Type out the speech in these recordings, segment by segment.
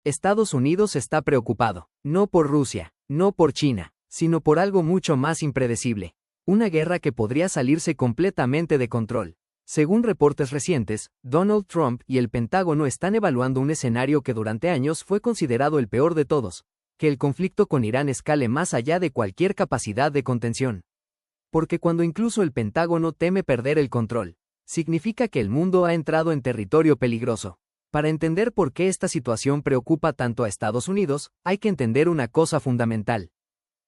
Estados Unidos está preocupado, no por Rusia, no por China, sino por algo mucho más impredecible. Una guerra que podría salirse completamente de control. Según reportes recientes, Donald Trump y el Pentágono están evaluando un escenario que durante años fue considerado el peor de todos, que el conflicto con Irán escale más allá de cualquier capacidad de contención. Porque cuando incluso el Pentágono teme perder el control, significa que el mundo ha entrado en territorio peligroso. Para entender por qué esta situación preocupa tanto a Estados Unidos, hay que entender una cosa fundamental.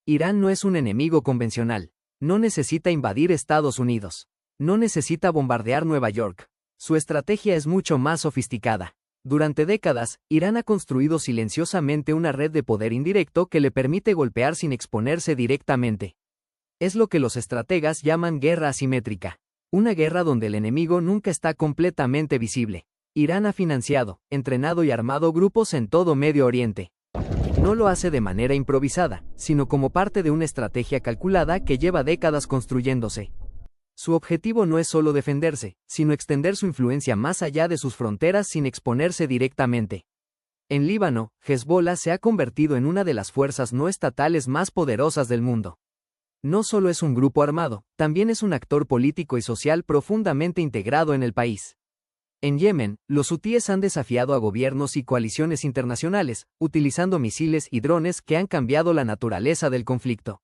Irán no es un enemigo convencional. No necesita invadir Estados Unidos. No necesita bombardear Nueva York. Su estrategia es mucho más sofisticada. Durante décadas, Irán ha construido silenciosamente una red de poder indirecto que le permite golpear sin exponerse directamente. Es lo que los estrategas llaman guerra asimétrica. Una guerra donde el enemigo nunca está completamente visible. Irán ha financiado, entrenado y armado grupos en todo Medio Oriente. No lo hace de manera improvisada, sino como parte de una estrategia calculada que lleva décadas construyéndose. Su objetivo no es solo defenderse, sino extender su influencia más allá de sus fronteras sin exponerse directamente. En Líbano, Hezbollah se ha convertido en una de las fuerzas no estatales más poderosas del mundo. No solo es un grupo armado, también es un actor político y social profundamente integrado en el país. En Yemen, los hutíes han desafiado a gobiernos y coaliciones internacionales, utilizando misiles y drones que han cambiado la naturaleza del conflicto.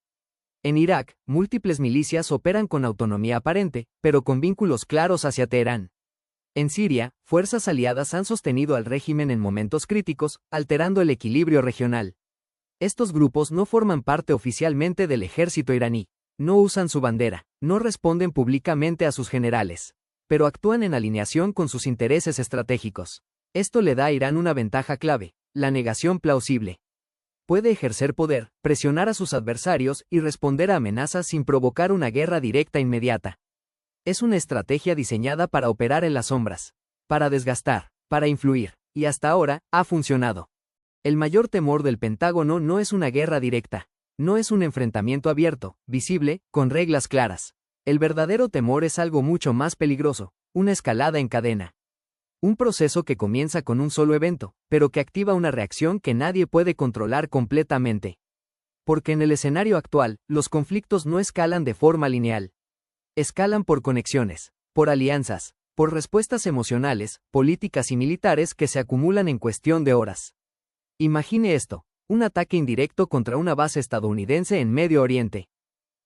En Irak, múltiples milicias operan con autonomía aparente, pero con vínculos claros hacia Teherán. En Siria, fuerzas aliadas han sostenido al régimen en momentos críticos, alterando el equilibrio regional. Estos grupos no forman parte oficialmente del ejército iraní, no usan su bandera, no responden públicamente a sus generales, pero actúan en alineación con sus intereses estratégicos. Esto le da a Irán una ventaja clave, la negación plausible. Puede ejercer poder, presionar a sus adversarios y responder a amenazas sin provocar una guerra directa inmediata. Es una estrategia diseñada para operar en las sombras, para desgastar, para influir, y hasta ahora, ha funcionado. El mayor temor del Pentágono no es una guerra directa, no es un enfrentamiento abierto, visible, con reglas claras. El verdadero temor es algo mucho más peligroso, una escalada en cadena. Un proceso que comienza con un solo evento, pero que activa una reacción que nadie puede controlar completamente. Porque en el escenario actual, los conflictos no escalan de forma lineal. Escalan por conexiones, por alianzas, por respuestas emocionales, políticas y militares que se acumulan en cuestión de horas. Imagine esto, un ataque indirecto contra una base estadounidense en Medio Oriente.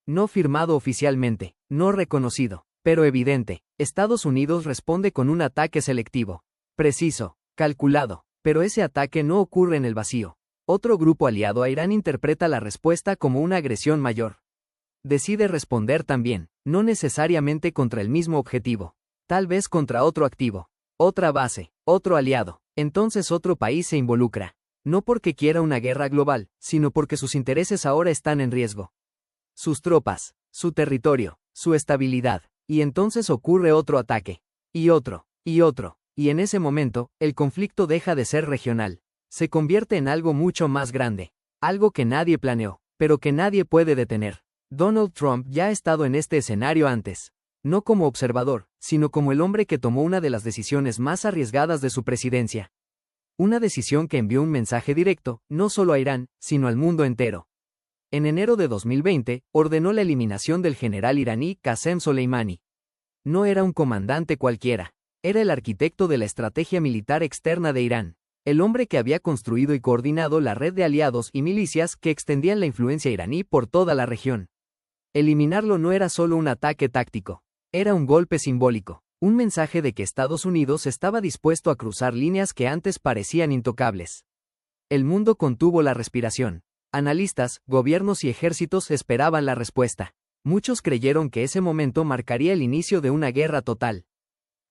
No firmado oficialmente, no reconocido, pero evidente. Estados Unidos responde con un ataque selectivo, preciso, calculado, pero ese ataque no ocurre en el vacío. Otro grupo aliado a Irán interpreta la respuesta como una agresión mayor. Decide responder también, no necesariamente contra el mismo objetivo, tal vez contra otro activo, otra base, otro aliado. Entonces otro país se involucra, no porque quiera una guerra global, sino porque sus intereses ahora están en riesgo. Sus tropas, su territorio, su estabilidad, y entonces ocurre otro ataque, y otro, y en ese momento, el conflicto deja de ser regional, se convierte en algo mucho más grande, algo que nadie planeó, pero que nadie puede detener. Donald Trump ya ha estado en este escenario antes, no como observador, sino como el hombre que tomó una de las decisiones más arriesgadas de su presidencia. Una decisión que envió un mensaje directo, no solo a Irán, sino al mundo entero. En enero de 2020, ordenó la eliminación del general iraní Qasem Soleimani. No era un comandante cualquiera, era el arquitecto de la estrategia militar externa de Irán, el hombre que había construido y coordinado la red de aliados y milicias que extendían la influencia iraní por toda la región. Eliminarlo no era solo un ataque táctico, era un golpe simbólico, un mensaje de que Estados Unidos estaba dispuesto a cruzar líneas que antes parecían intocables. El mundo contuvo la respiración. Analistas, gobiernos y ejércitos esperaban la respuesta. Muchos creyeron que ese momento marcaría el inicio de una guerra total.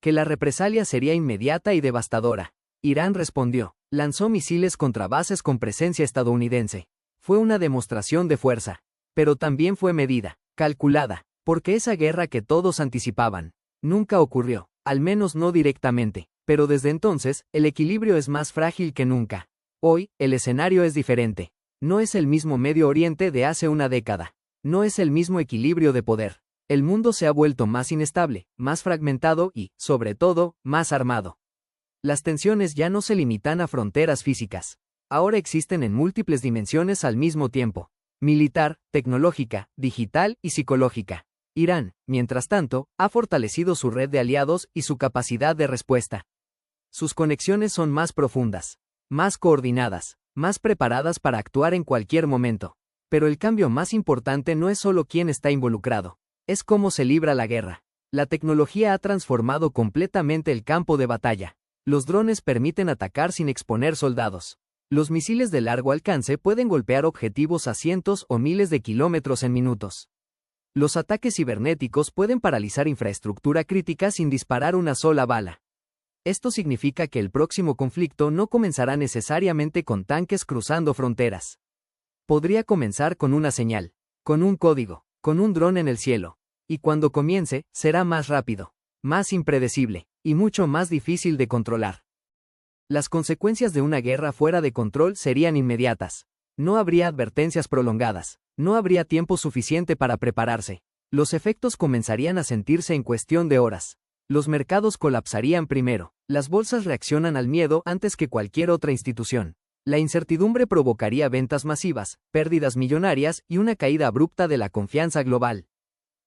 Que la represalia sería inmediata y devastadora. Irán respondió. Lanzó misiles contra bases con presencia estadounidense. Fue una demostración de fuerza. Pero también fue medida, calculada, porque esa guerra que todos anticipaban nunca ocurrió, al menos no directamente. Pero desde entonces, el equilibrio es más frágil que nunca. Hoy, el escenario es diferente. No es el mismo Medio Oriente de hace una década. No es el mismo equilibrio de poder. El mundo se ha vuelto más inestable, más fragmentado y, sobre todo, más armado. Las tensiones ya no se limitan a fronteras físicas. ahora existen en múltiples dimensiones al mismo tiempo: militar, tecnológica, digital y psicológica. Irán, mientras tanto, ha fortalecido su red de aliados y su capacidad de respuesta. Sus conexiones son más profundas, más coordinadas, más preparadas para actuar en cualquier momento. Pero el cambio más importante no es solo quién está involucrado, es cómo se libra la guerra. La tecnología ha transformado completamente el campo de batalla. Los drones permiten atacar sin exponer soldados. Los misiles de largo alcance pueden golpear objetivos a cientos o miles de kilómetros en minutos. Los ataques cibernéticos pueden paralizar infraestructura crítica sin disparar una sola bala. Esto significa que el próximo conflicto no comenzará necesariamente con tanques cruzando fronteras. Podría comenzar con una señal, con un código, con un dron en el cielo. Y cuando comience, será más rápido, más impredecible, y mucho más difícil de controlar. Las consecuencias de una guerra fuera de control serían inmediatas. No habría advertencias prolongadas, no habría tiempo suficiente para prepararse. Los efectos comenzarían a sentirse en cuestión de horas. Los mercados colapsarían primero. Las bolsas reaccionan al miedo antes que cualquier otra institución. La incertidumbre provocaría ventas masivas, pérdidas millonarias y una caída abrupta de la confianza global.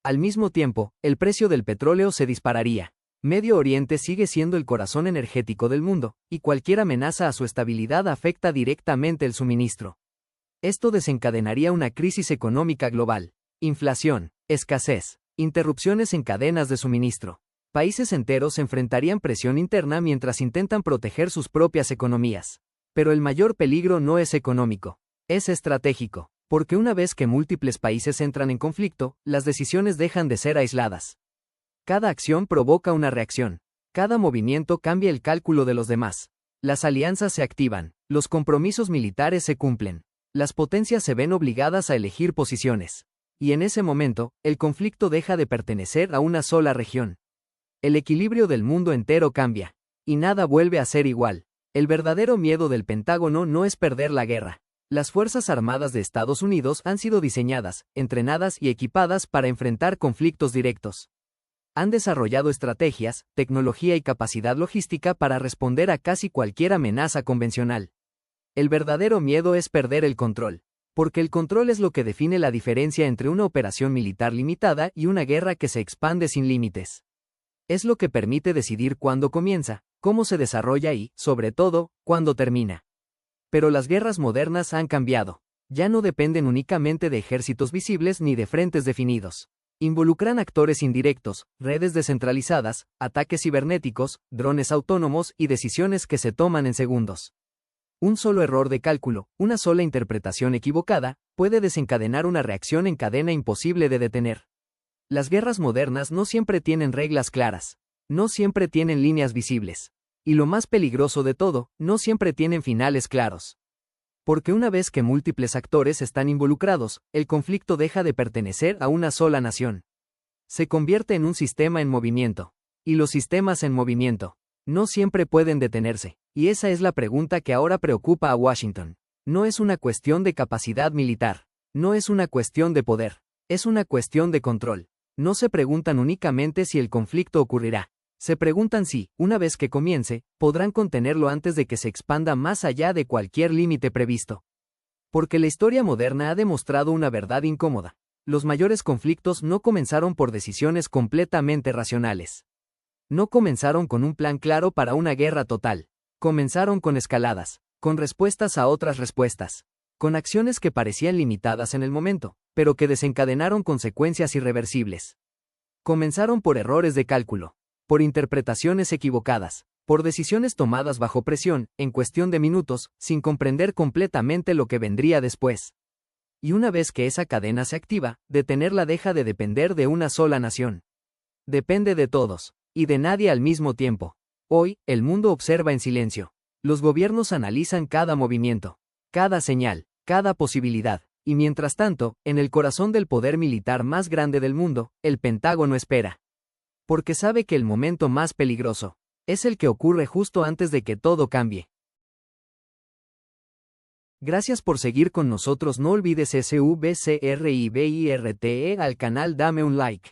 Al mismo tiempo, el precio del petróleo se dispararía. Medio Oriente sigue siendo el corazón energético del mundo, y cualquier amenaza a su estabilidad afecta directamente el suministro. Esto desencadenaría una crisis económica global. Inflación, escasez, interrupciones en cadenas de suministro. Países enteros enfrentarían presión interna mientras intentan proteger sus propias economías. Pero el mayor peligro no es económico, es estratégico, porque una vez que múltiples países entran en conflicto, las decisiones dejan de ser aisladas. Cada acción provoca una reacción. Cada movimiento cambia el cálculo de los demás. Las alianzas se activan, los compromisos militares se cumplen. Las potencias se ven obligadas a elegir posiciones. Y en ese momento, el conflicto deja de pertenecer a una sola región. El equilibrio del mundo entero cambia. Y nada vuelve a ser igual. El verdadero miedo del Pentágono no es perder la guerra. Las Fuerzas Armadas de Estados Unidos han sido diseñadas, entrenadas y equipadas para enfrentar conflictos directos. Han desarrollado estrategias, tecnología y capacidad logística para responder a casi cualquier amenaza convencional. El verdadero miedo es perder el control, porque el control es lo que define la diferencia entre una operación militar limitada y una guerra que se expande sin límites. Es lo que permite decidir cuándo comienza, cómo se desarrolla y, sobre todo, cuándo termina. Pero las guerras modernas han cambiado. Ya no dependen únicamente de ejércitos visibles ni de frentes definidos. Involucran actores indirectos, redes descentralizadas, ataques cibernéticos, drones autónomos y decisiones que se toman en segundos. Un solo error de cálculo, una sola interpretación equivocada, puede desencadenar una reacción en cadena imposible de detener. Las guerras modernas no siempre tienen reglas claras, no siempre tienen líneas visibles. Y lo más peligroso de todo, no siempre tienen finales claros. Porque una vez que múltiples actores están involucrados, el conflicto deja de pertenecer a una sola nación. Se convierte en un sistema en movimiento. Y los sistemas en movimiento no siempre pueden detenerse. Y esa es la pregunta que ahora preocupa a Washington. No es una cuestión de capacidad militar. No es una cuestión de poder. Es una cuestión de control. No se preguntan únicamente si el conflicto ocurrirá. Se preguntan si, una vez que comience, podrán contenerlo antes de que se expanda más allá de cualquier límite previsto. Porque la historia moderna ha demostrado una verdad incómoda. Los mayores conflictos no comenzaron por decisiones completamente racionales. No comenzaron con un plan claro para una guerra total. Comenzaron con escaladas, con respuestas a otras respuestas, con acciones que parecían limitadas en el momento, pero que desencadenaron consecuencias irreversibles. Comenzaron por errores de cálculo, por interpretaciones equivocadas, por decisiones tomadas bajo presión, en cuestión de minutos, sin comprender completamente lo que vendría después. Y una vez que esa cadena se activa, detenerla deja de depender de una sola nación. Depende de todos, y de nadie al mismo tiempo. Hoy, el mundo observa en silencio. Los gobiernos analizan cada movimiento, cada señal, cada posibilidad, y mientras tanto, en el corazón del poder militar más grande del mundo, el Pentágono espera. Porque sabe que el momento más peligroso es el que ocurre justo antes de que todo cambie. Gracias por seguir con nosotros. No olvides suscribirte al canal, dame un like.